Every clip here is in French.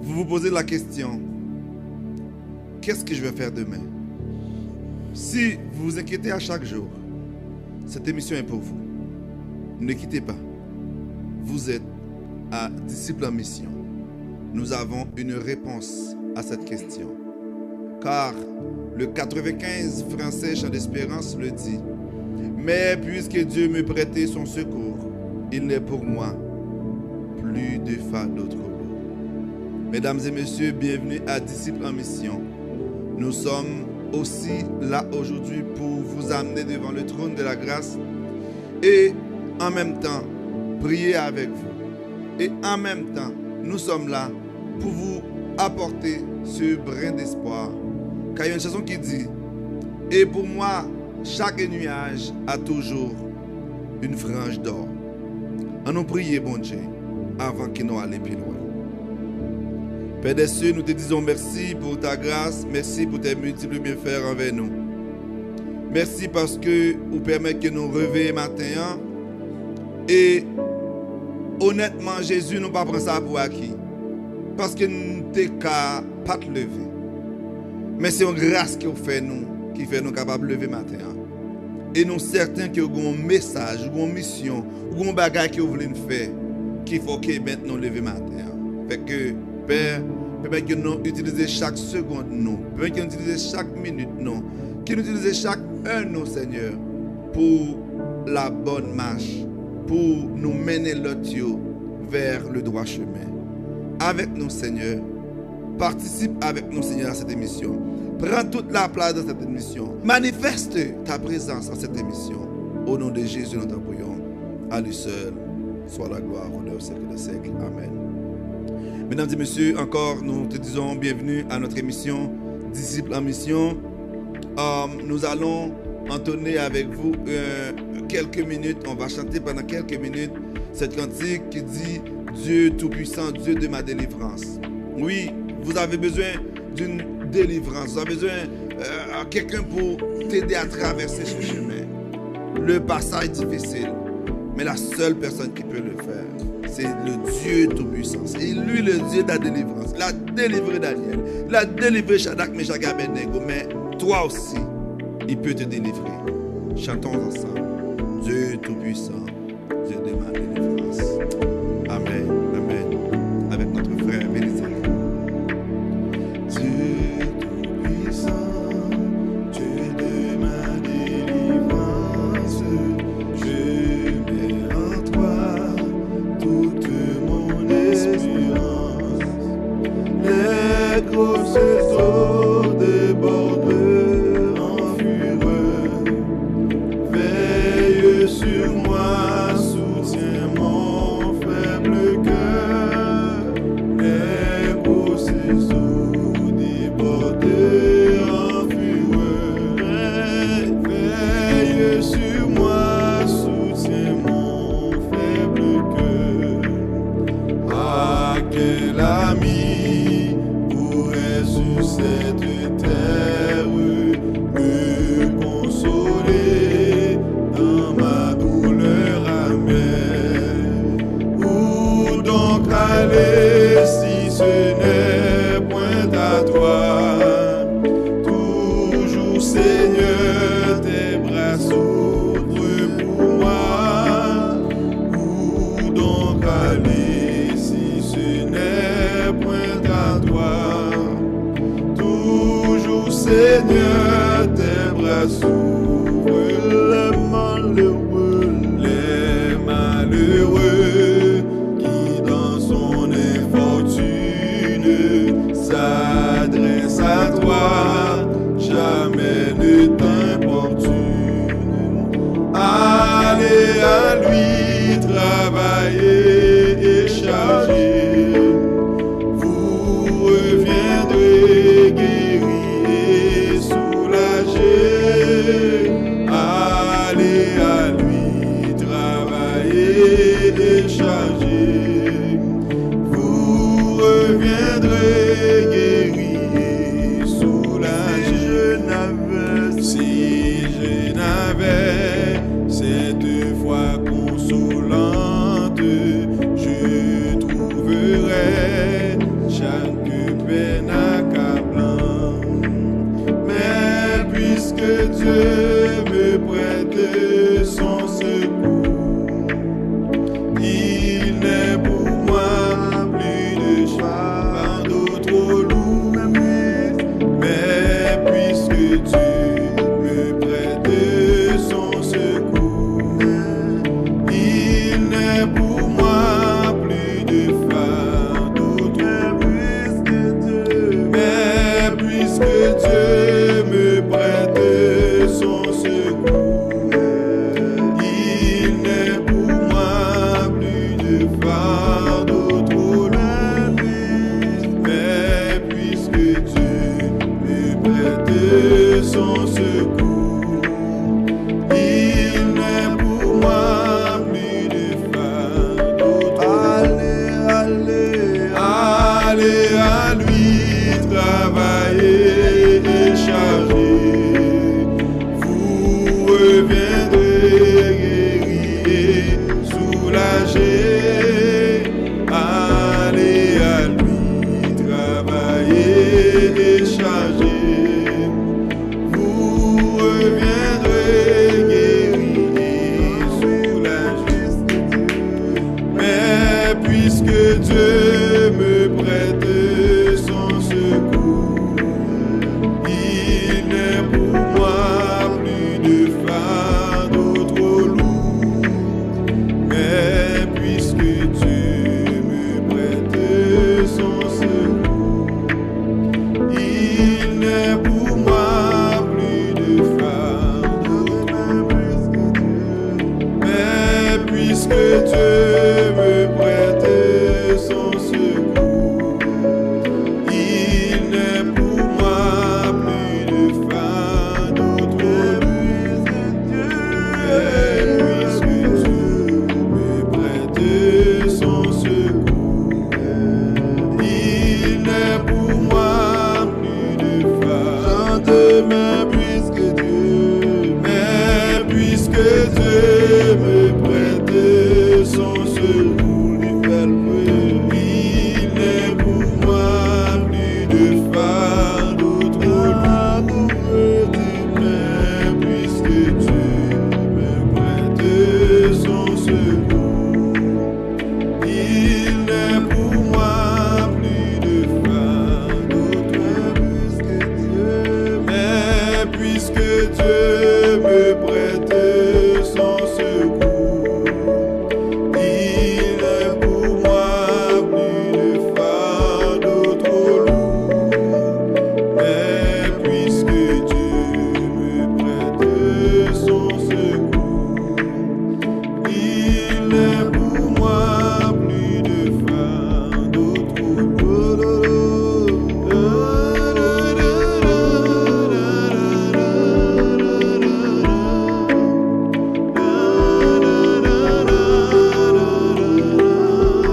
vous vous posez la question, qu'est-ce que je vais faire demain? Si vous vous inquiétez à chaque jour, cette émission est pour vous. Ne quittez pas. Vous êtes à Disciples en mission. Nous avons une réponse à cette question. Car le 95 français Chant d'Espérance le dit. Mais puisque Dieu me prêtait son secours, il n'est pour moi plus de fardeau trop lourd. Mesdames et messieurs, bienvenue à Disciples en mission. Nous sommes aussi là aujourd'hui pour vous amener devant le trône de la grâce et en même temps prier avec vous. Et en même temps, nous sommes là pour vous apporter ce brin d'espoir. Car il y a une chanson qui dit « Et pour moi, chaque nuage a toujours une frange d'or. » En nous prier, bon Dieu, avant qu'il nous allions plus loin. Père des cieux, nous te disons merci pour ta grâce, merci pour tes multiples bienfaits envers nous. Merci parce que vous permettez que nous réveillions matin. Et honnêtement, Jésus, nous ne pas prendre ça pour acquis. Parce que nous ne sommes pas te lever. Mais c'est une grâce qui fait nous capables de lever matin. Et nous sommes certains que vous avez un message, vous avez une mission, vous avez un bagage que vous voulez faire, qu'il faut que maintenant lever matin. Fait que, Père, permettez que nous utilisions chaque seconde, non. Permettez que nous utilisions chaque minute, non. Que nous utilisions chaque heure, non, Seigneur, pour la bonne marche, pour nous mener l'autre vers le droit chemin. Avec nous, Seigneur. Participe avec nous, Seigneur, à cette émission. Prends toute la place dans cette émission. Manifeste ta présence dans cette émission. Au nom de Jésus, nous t'en prions. À lui seul, soit la gloire, honneur au siècle des siècles. Amen. Mesdames et messieurs, encore, nous te disons bienvenue à notre émission Disciples en mission. Nous allons entonner avec vous quelques minutes. On va chanter pendant quelques minutes cette cantique qui dit Dieu Tout-Puissant, Dieu de ma délivrance. Oui, vous avez besoin d'une délivrance. Vous avez besoin de quelqu'un pour t'aider à traverser ce chemin. Le passage est difficile, mais la seule personne qui peut le faire, c'est le Dieu Tout-Puissant. C'est lui le Dieu de la délivrance. Il a délivré Daniel. Il a délivré Shadrach, Meshach et Abednego. Mais toi aussi, il peut te délivrer. Chantons ensemble. Dieu Tout-Puissant, Dieu de ma délivrance. Amen. Amen. Avec notre frère Bénézé. Dieu Tout-Puissant, Dieu de ma délivrance, je mets en toi toute mon espérance. Les grosses eaux débordent en fureur. Veille sur moi, soutiens mon faible cœur. Les grosses eaux débordent en fureur. Veille sur moi, soutiens mon faible cœur. Ah, quel ami pourrait sur cette terre me consoler dans ma douleur amère? Où donc aller si ce n'est point à toi? Toujours Seigneur, tes bras s'ouvrent pour moi. Où donc aller si ce n'est point à toi? Toujours Seigneur, tes bras s'ouvrent. Les malheureux qui dans son infortune s'adressent à toi, jamais ne t'importune. Allez à lui travailler et charger, vous reviendrez guéris et soulagés. son secours. Il n'est pour moi plus de fardeau. Allez à lui travailler et charger. Vous reviendrez guéris et soulagés. Allez à lui travailler et charger. Vous reviendrez guéris et soulagés. Mais puisque Dieu me prête son secours, il n'est pour moi plus de fardeau trop lourd. Mais puisque Dieu me prête son secours, il n'est pour moi plus de fardeau. Mais puisque Dieu me prête son secours, il n'est pour moi plus de fardeau trop lourd. Et puisque Dieu me prête son secours, il n'est pour moi plus de fardeau. Mais puisque Dieu me prête son secours, il n'est pour moi plus de fardeau trop lourd. Mais puisque Dieu me prête son secours, il n'est pour moi plus de fardeau trop lourd. Mais puisque Dieu me prête son secours, il est pour moi plus de fardeau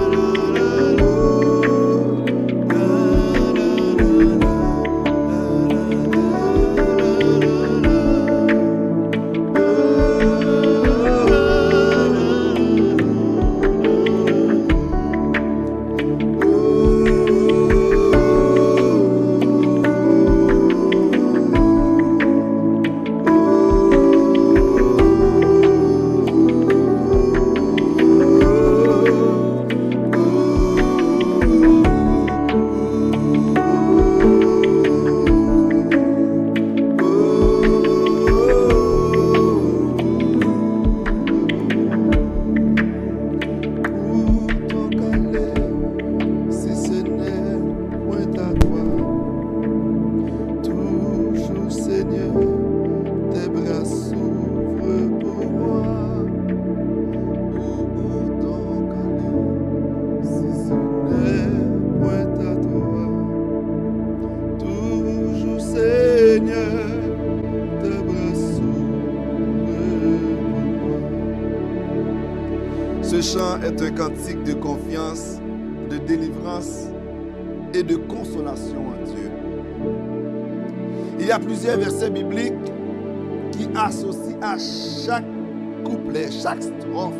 trop lourd. Mais puisque Dieu me prête son secours, il est pour moi plus de fardeau trop Ce chant est un cantique de confiance, de délivrance et de consolation en Dieu. Il y a plusieurs versets bibliques qui associent à chaque couplet, chaque strophe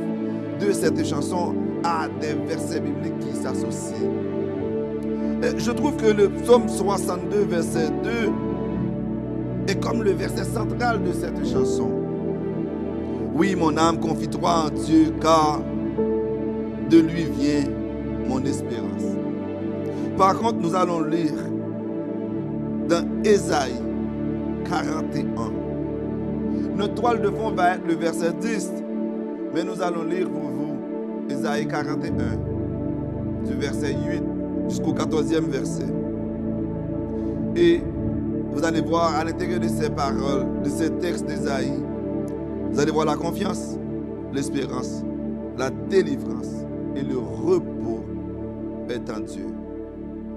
de cette chanson à des versets bibliques qui s'associent. Je trouve que le psaume 62, verset 2 est comme le verset central de cette chanson. Oui, mon âme, confie-toi en Dieu, car de lui vient mon espérance. Par contre, nous allons lire dans Ésaïe 41. Notre toile de fond va être le verset 10, mais nous allons lire pour vous Ésaïe 41, du verset 8 jusqu'au 14e verset. Et vous allez voir à l'intérieur de ces paroles, de ces textes d'Ésaïe, vous allez voir la confiance, l'espérance, la délivrance et le repos est en Dieu.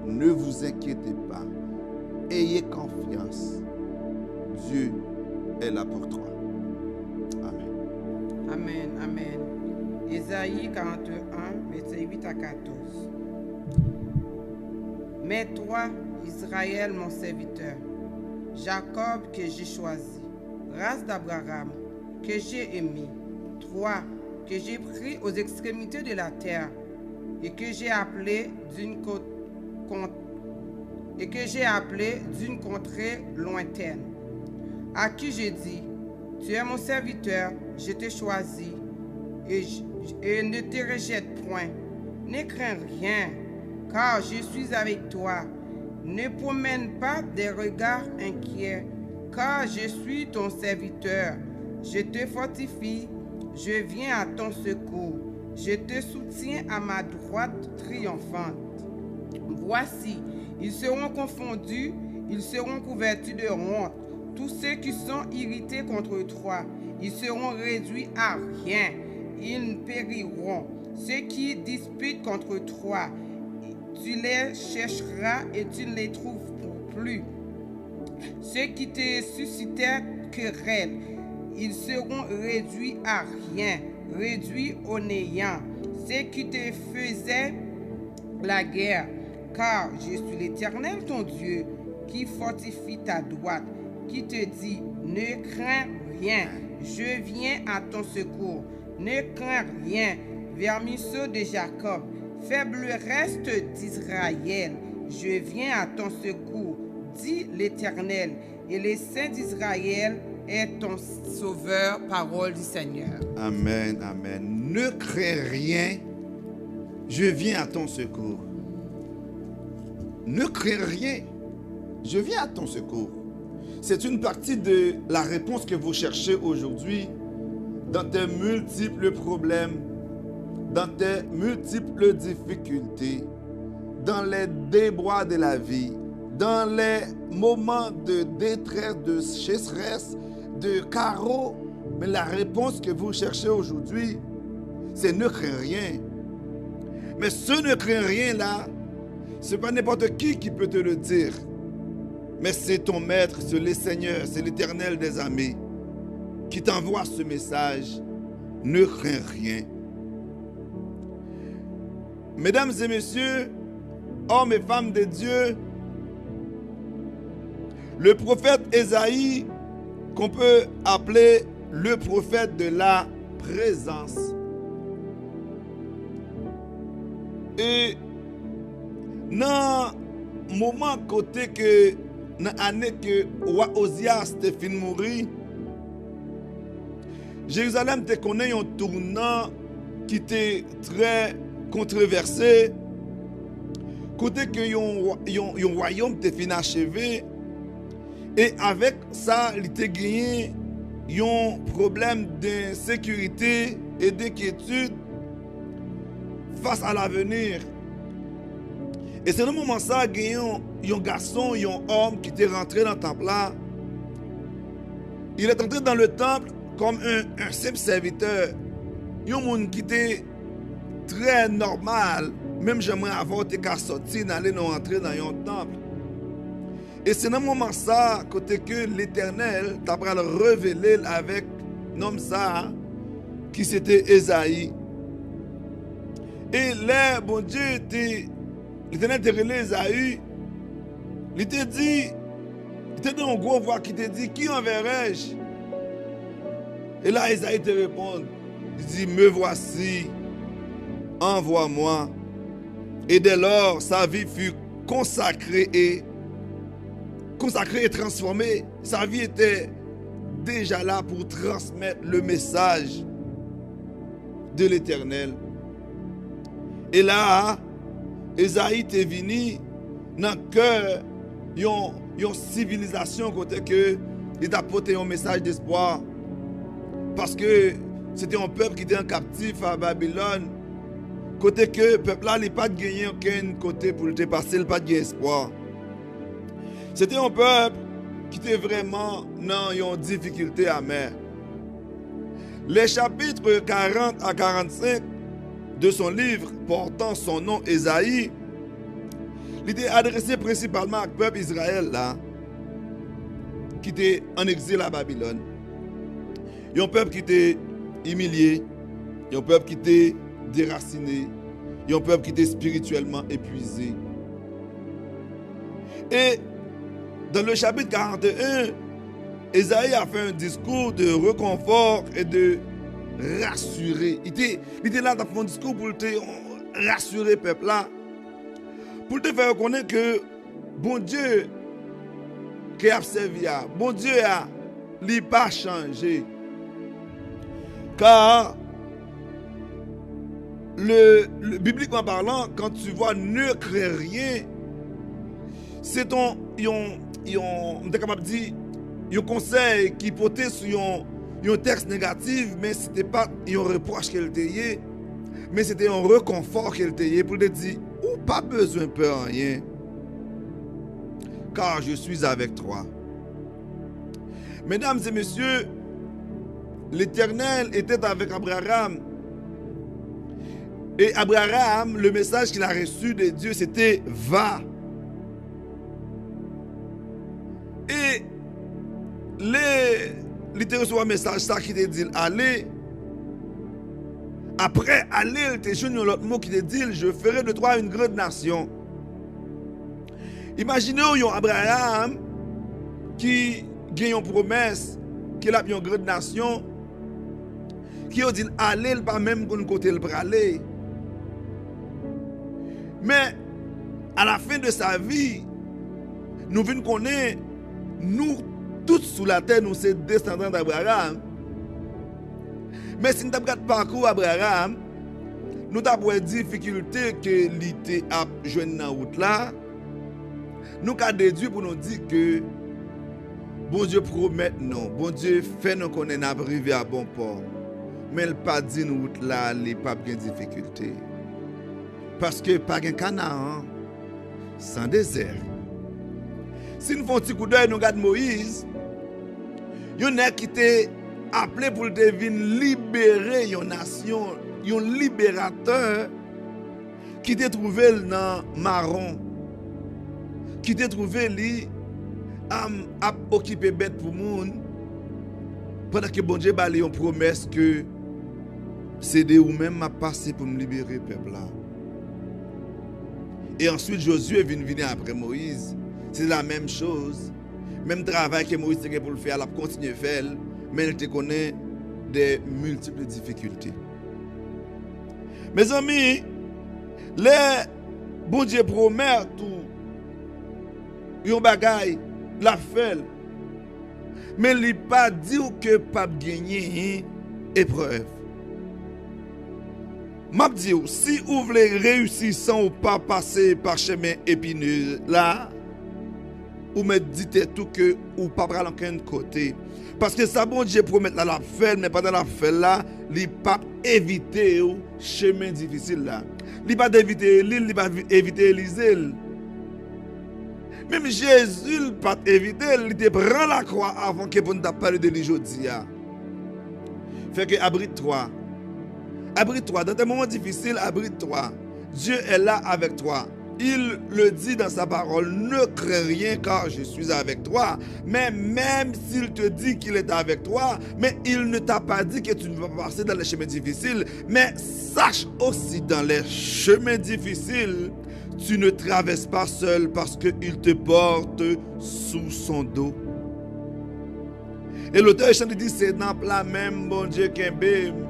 Ne vous inquiétez pas. Ayez confiance. Dieu est là pour toi. Amen. Amen, amen. Ésaïe 41, versets 8 à 14. Mais toi, Israël, mon serviteur, Jacob que j'ai choisi, race d'Abraham que j'ai aimé, toi que j'ai pris aux extrémités de la terre et que j'ai appelé d'une contrée lointaine, à qui j'ai dit, tu es mon serviteur, je t'ai choisi et ne te rejette point. Ne crains rien, car je suis avec toi. Ne promène pas des regards inquiets, car je suis ton serviteur. Je te fortifie, je viens à ton secours. Je te soutiens à ma droite triomphante. Voici, ils seront confondus, ils seront couvertus de honte. Tous ceux qui sont irrités contre toi, ils seront réduits à rien. Ils périront. Ceux qui disputent contre toi, tu les chercheras et tu ne les trouves plus. Ceux qui te suscitaient querelle, ils seront réduits à rien, réduits au néant. Ceux qui te faisaient la guerre, car je suis l'Éternel ton Dieu, qui fortifie ta droite, qui te dit, ne crains rien, je viens à ton secours. Ne crains rien, vermisseau de Jacob, faible reste d'Israël, je viens à ton secours, dit l'Éternel, et le Saint d'Israël est ton sauveur, parole du Seigneur. Amen, amen. Ne crains rien, je viens à ton secours. Ne crains rien, je viens à ton secours. C'est une partie de la réponse que vous cherchez aujourd'hui dans tes multiples problèmes, dans tes multiples difficultés, dans les déboires de la vie, dans les moments de détresse, de sécheresse, de carreau. Mais la réponse que vous cherchez aujourd'hui, c'est ne crains rien. Mais ce ne crains rien là, ce n'est pas n'importe qui peut te le dire. Mais c'est ton maître, c'est le Seigneur, c'est l'Éternel des armées qui t'envoie ce message. Ne crains rien. Mesdames et messieurs, hommes et femmes de Dieu, le prophète Ésaïe, qu'on peut appeler le prophète de la présence. Et dans le moment côté que dans l'année que roi Osias te fin mourir, Jérusalem te connaît un tournant qui était très controversé. Côté que yon royaume te fin achevé. Et avec ça, il te gagné un problème d'insécurité et d'inquiétude face à l'avenir. Et c'est dans ce moment ça, il y a un garçon, un homme qui était rentré dans le temple là. Il est entré dans le temple comme un simple serviteur. Il y a un monde qui était très normal. Même j'aimerais avoir été sorti, d'aller entrer dans un temple. Et c'est dans ce moment ça, côté que l'Éternel t'a révélé avec un homme ça, qui c'était Ésaïe. Et là, bon Dieu, l'Éternel t'a révélé Ésaïe. Il t'a dit, il t'a donné une grosse voix qui t'a dit, qui enverrai-je? Et là, Ésaïe te répond, il dit, me voici, envoie-moi. Et dès lors, sa vie fut consacrée et transformée. Sa vie était déjà là pour transmettre le message de l'Éternel. Et là, Ésaïe est venu dans le cœur d'une civilisation côté que il a apporté un message d'espoir. Parce que c'était un peuple qui était en captif à Babylone. Côté que le peuple là n'a pas gagné aucun côté pour le dépasser, il n'a pas de espoir. C'était un peuple qui était vraiment dans une difficulté amère. Les chapitres 40 à 45 de son livre portant son nom Ésaïe, il était adressé principalement au peuple Israël là, qui était en exil à Babylone. Un peuple qui était humilié, un peuple qui était déraciné, un peuple qui était spirituellement épuisé. Et dans le chapitre 41, Ésaïe a fait un discours de réconfort et de rassurer. Il était là dans un discours pour te rassurer le peuple là, pour te faire reconnaître que bon Dieu qui a servi, bon Dieu n'a pas changé. Car bibliquement parlant, quand tu vois ne crains rien, c'est ton capable de dire un conseil qui portait sur un texte négatif, mais ce n'était pas un reproche qu'elle était, mais c'était un réconfort qu'elle était pour te dire, ou pas besoin de peur rien, car je suis avec toi. Mesdames et messieurs, l'Éternel était avec Abraham. Et Abraham, le message qu'il a reçu de Dieu, c'était « Va ». Et il a reçu un message ça qui te dit « Allez ». Après « Aller », il te dit un autre mot qui te dit « Je ferai de toi une grande nation ». Imaginez Abraham qui gagne une promesse qu'il a une grande nation, qui a dit aller pas même qu'on côté le aller. Mais à la fin de sa vie, nous venons connaître, nous tous sous la terre, nous sommes descendants d'Abraham. Mais si nous regardons le parcours d'Abraham, nous avons des difficultés que l'été a joué dans la route là. Nous avons déduit pour nous dire que bon Dieu promet non, bon Dieu fait nous connaître arriver à bon port. Mais il n'a pas dit nous route là, il n'y a pas de difficulté. Parce que pas de Canaan sans désert. Si nous faisons un petit coup d'œil, nous regardons Moïse, il y en a qui étaient appelés pour devenir libérer une nation, un libérateur qui était trouvé dans Marron, qui était trouvé lui à occuper bête pour le monde, pendant que bon Dieu a une promesse que c'est de ou même m'a passé pour me libérer le peuple là. Et ensuite Josué est venu après Moïse. C'est la même chose. Même travail que Moïse a pour le faire, il a continué à faire, mais il te connaît des multiples difficultés. Mes amis, les bon Dieu promet tout, yon bagay, la fait, mais il n'a pas dit que pas gagner épreuve. M'a dit, si vous voulez réussir sans pas passer par chemin épineux là, ou me dites tout que ou pas prendre aucun côté. Parce que ça bon Dieu promet la faire, mais pendant la faire là, il pas éviter le chemin difficile là. Il pas éviter l'île, il pas éviter Élisée. Même Jésus ne pas éviter, il te prend la croix avant que vous ne parliez de lui aujourd'hui. Fait que abrite-toi. Abrite-toi. Dans des moments difficiles, abrite-toi. Dieu est là avec toi. Il le dit dans sa parole, ne crains rien car je suis avec toi. Mais même s'il te dit qu'il est avec toi, mais il ne t'a pas dit que tu ne vas pas passer dans les chemins difficiles. Mais sache aussi dans les chemins difficiles, tu ne traverses pas seul parce qu'il te porte sous son dos. Et l'auteur dit, c'est dans la même bon Dieu qui est même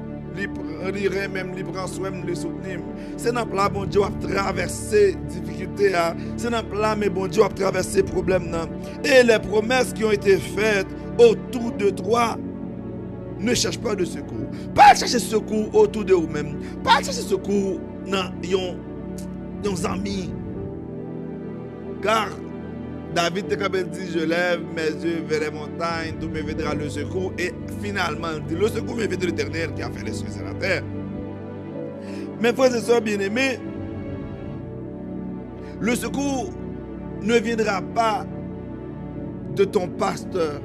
prend soin de le soutenir. C'est dans la bon Dieu qui a traversé difficultés. C'est dans la mais bon Dieu qui a traversé problèmes. Et les promesses qui ont été faites autour de toi, ne cherche pas de secours. Pas chercher secours autour de vous-même. Pas chercher secours dans nos amis. Car David dit, je lève mes yeux vers les montagnes, tout me viendra le secours. Et finalement, il dit, le secours me vient de l'Éternel qui a fait les cieux et la terre. Mes frères et sœurs bien-aimés, le secours ne viendra pas de ton pasteur.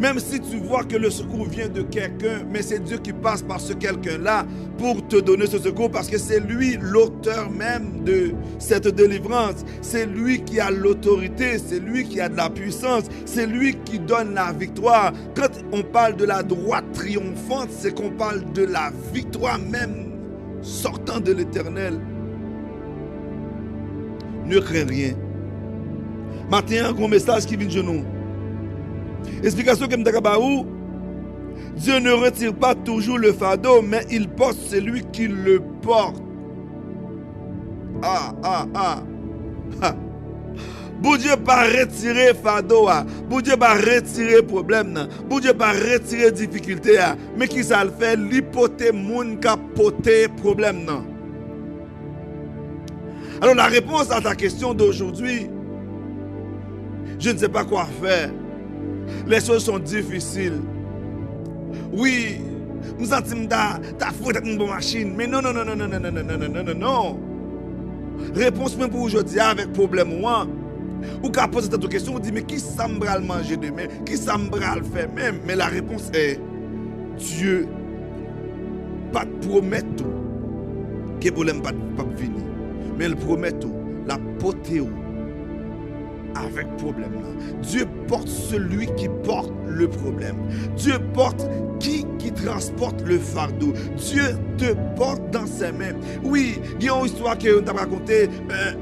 Même si tu vois que le secours vient de quelqu'un, mais c'est Dieu qui passe par ce quelqu'un-là pour te donner ce secours, parce que c'est lui l'auteur même de cette délivrance. C'est lui qui a l'autorité, c'est lui qui a de la puissance, c'est lui qui donne la victoire. Quand on parle de la droite triomphante, c'est qu'on parle de la victoire même sortant de l'Éternel. Ne crains rien. Matin, un gros message qui vient de nous. Explication que je Dieu ne retire pas toujours le fardeau, mais il porte celui qui le porte. Bon Dieu pas retirer fardeau, bon Dieu pas retirer problème, bon Dieu pas retirer difficulté, mais qui ça le fait l'hypothèse moun ka poté problème non. Alors la réponse à ta question d'aujourd'hui, je ne sais pas quoi faire. Les choses sont difficiles. Oui, nous sentons ta faute une bonne machine, mais non. Réponse même pour aujourd'hui avec problème moi. Ou qu'à poser cette question, on dit mais qui ça me bral manger demain, qui ça me bral faire même. Mais la réponse est Dieu pas te promet tout que le problème pas venir, mais il promet tout la potéo avec problème là. Dieu porte celui qui porte le problème. Dieu porte qui transporte le fardeau. Dieu te porte dans ses mains. Oui, il y a une histoire que on t'a raconté,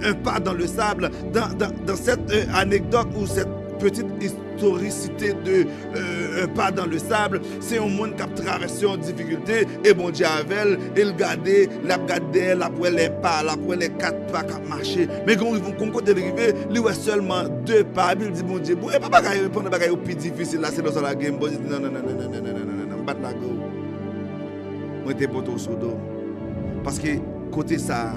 un pas dans le sable. Dans cette anecdote ou cette petite historicité de un pas dans le sable, c'est un monde qui a traversé en difficulté et bon Dieu avec il regardait, la pour les pas, la pour les 4 pas qui marcher. Mais quand ils vont côté arriver, lui ouais seulement 2 pas, il dit bon Dieu, et pas bagaille répondre bagaille plus difficile là, c'est dans la game. Bon Dieu dit non, battre la go. Moi t'es poto au Sodome. Parce que côté ça,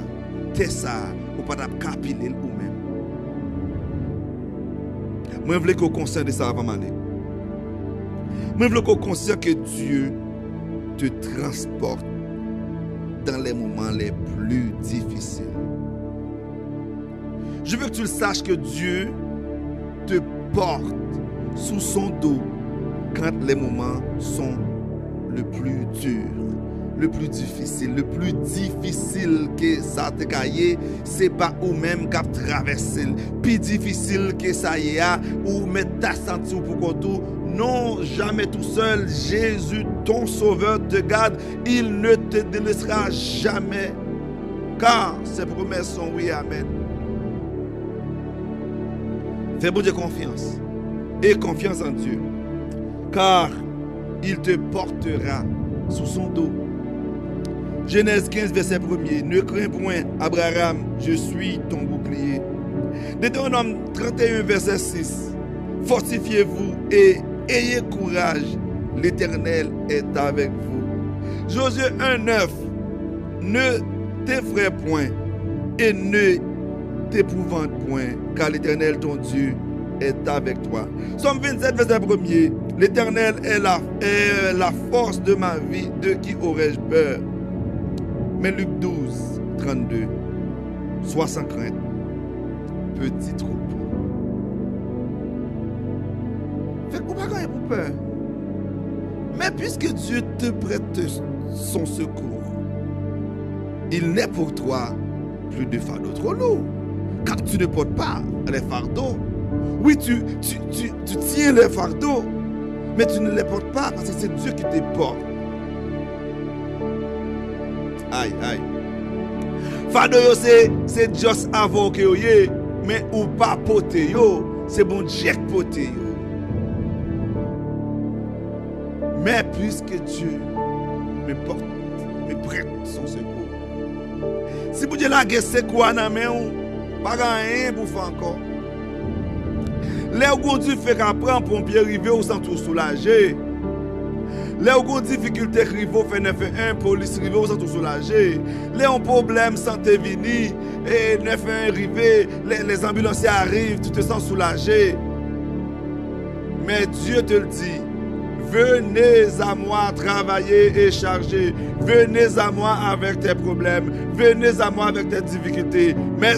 t'es ça, ou pas d'apcapiler ou même. Moi, je veux qu'on conscient de ça avant d'aller. Moi, je veux qu'on conscient que Dieu te transporte dans les moments les plus difficiles. Je veux que tu le saches que Dieu te porte sous son dos quand les moments sont le plus durs, le plus difficile que ça te caillé, c'est pas ou même qui a traversé. Plus difficile que ça y est, ou mettre ta senti pour qu'on tout. Non, jamais tout seul. Jésus, ton sauveur, te garde. Il ne te délaissera jamais. Car ses promesses sont oui, amen. Fais bon Dieu confiance. Et confiance en Dieu. Car il te portera sous son dos. Genèse 15, verset 1er. Ne crains point, Abraham, je suis ton bouclier. Deutéronome 31, verset 6. Fortifiez-vous et ayez courage, l'Éternel est avec vous. Josué 1, 9. Ne t'effraie point et ne t'épouvante point, car l'Éternel ton Dieu est avec toi. Somme 27, verset 1er. L'Éternel est la force de ma vie, de qui aurais-je peur? Mais Luc 12, 32, sois sans crainte, petit troupeau. Fait qu'on va gagner pour peur. Mais puisque Dieu te prête son secours, il n'est pour toi plus de fardeau trop lourd. Car tu ne portes pas les fardeaux. Oui, tu tiens les fardeaux, mais tu ne les portes pas parce que c'est Dieu qui te porte. Aïe, aïe. Fardeau, c'est juste avant que yo, mais ou pas poté yo, c'est bon Dieu poté yo. Mais puisque Dieu me porte, me prête son secours. Si vous dites la guerre c'est quoi dans main ou pas rien pour faire encore. Là où Dieu fait qu'apprendre pompier arriver ou sans tout soulager. Là où une difficulté rivo fait 911, police rive ou sans tout soulager. Là où un problème santé vini et 911 rive, les ambulanciers arrivent, tu te sens soulagé. Mais Dieu te le dit, venez à moi travailler et charger. Venez à moi avec tes problèmes. Venez à moi avec tes difficultés. Mais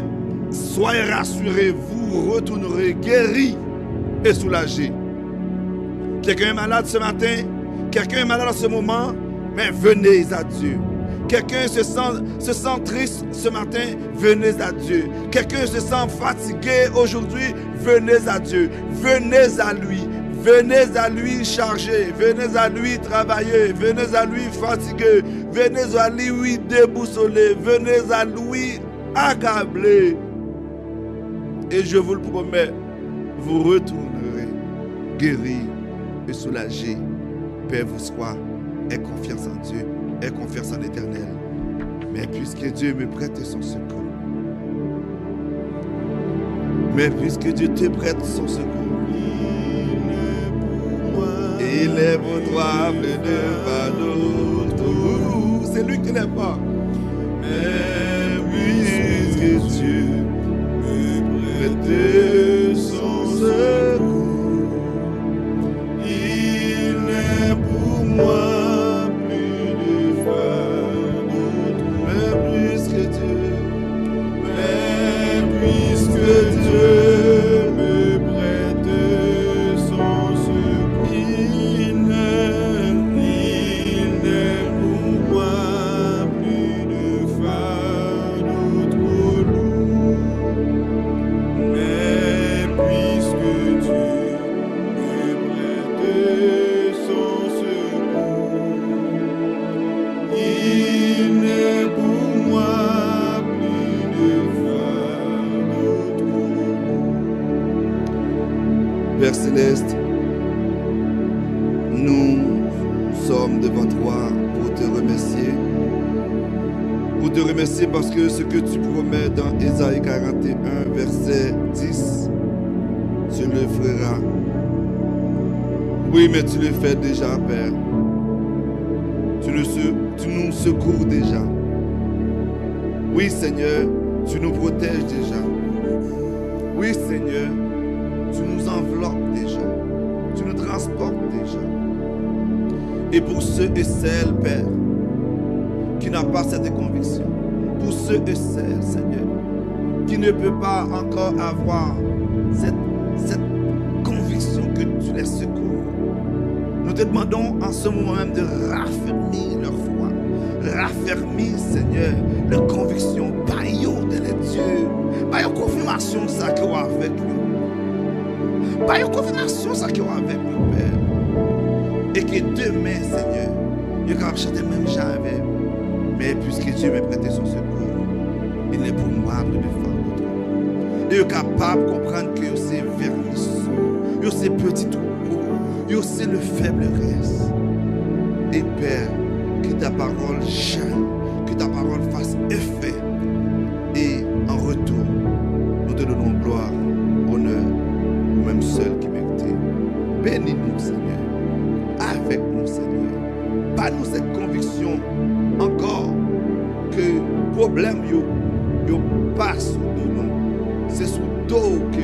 soyez rassurés, vous retournerez guéris et soulagés. Quelqu'un est malade ce matin, quelqu'un est malade en ce moment, mais venez à Dieu. Quelqu'un se sent triste ce matin, venez à Dieu. Quelqu'un se sent fatigué aujourd'hui, venez à Dieu. Venez à lui. Venez à lui charger, venez à lui travailler, venez à lui fatiguer, venez à lui déboussoler, venez à lui accabler. Et je vous le promets, vous retournerez guéri et soulagé. Paix vous soit, aie confiance en Dieu, aie confiance en l'Éternel. Mais puisque Dieu me prête son secours, il est pour toi, mais ne pas d'autre. C'est lui qui n'est pas. Mais puisque Dieu me prête son secours, il n'est pour moi plus de foi d'autre. Mais puisque Dieu me prête son secours, il n'est pour moi plus de fardeau trop lourd. Mais puisque Dieu me prête son secours, il n'est pour moi plus de fardeau trop lourd. Père Céleste, nous sommes devant toi pour te remercier. Pour te remercier parce que ce que tu promets dans Ésaïe 41, verset 10, tu le feras. Oui, mais tu le fais déjà, Père. Tu nous secours déjà. Oui, Seigneur, tu nous protèges déjà. Oui, Seigneur, tu nous enveloppes déjà. Tu nous transportes déjà. Et pour ceux et celles, Père, qui n'ont pas cette conviction, pour ceux et celles, Seigneur, qui ne peuvent pas encore avoir cette conviction que tu les secours, nous te demandons en ce moment même de raffermir leur foi. Raffermir, Seigneur, leur conviction. Baillons de les dieux. Baillons confirmation ça qui est avec nous. Baillons confirmation ça qui est avec nous, Père. Et que demain, Seigneur, il va chanter même jamais. Mais puisque Dieu m'a prêté son secours, il n'est pour moi de faire l'autre. Il est capable de comprendre que c'est vermisseux, c'est petit troupeau, c'est le faible reste. Et Père, que ta parole jaille, que ta parole fasse effet. Et en retour, nous te donnons gloire, honneur, ou même seul qui mérite. Bénis-nous, Seigneur. Avec nous, Seigneur. Pas nous cette conviction encore que problème yo pas sous nous. C'est sous dos que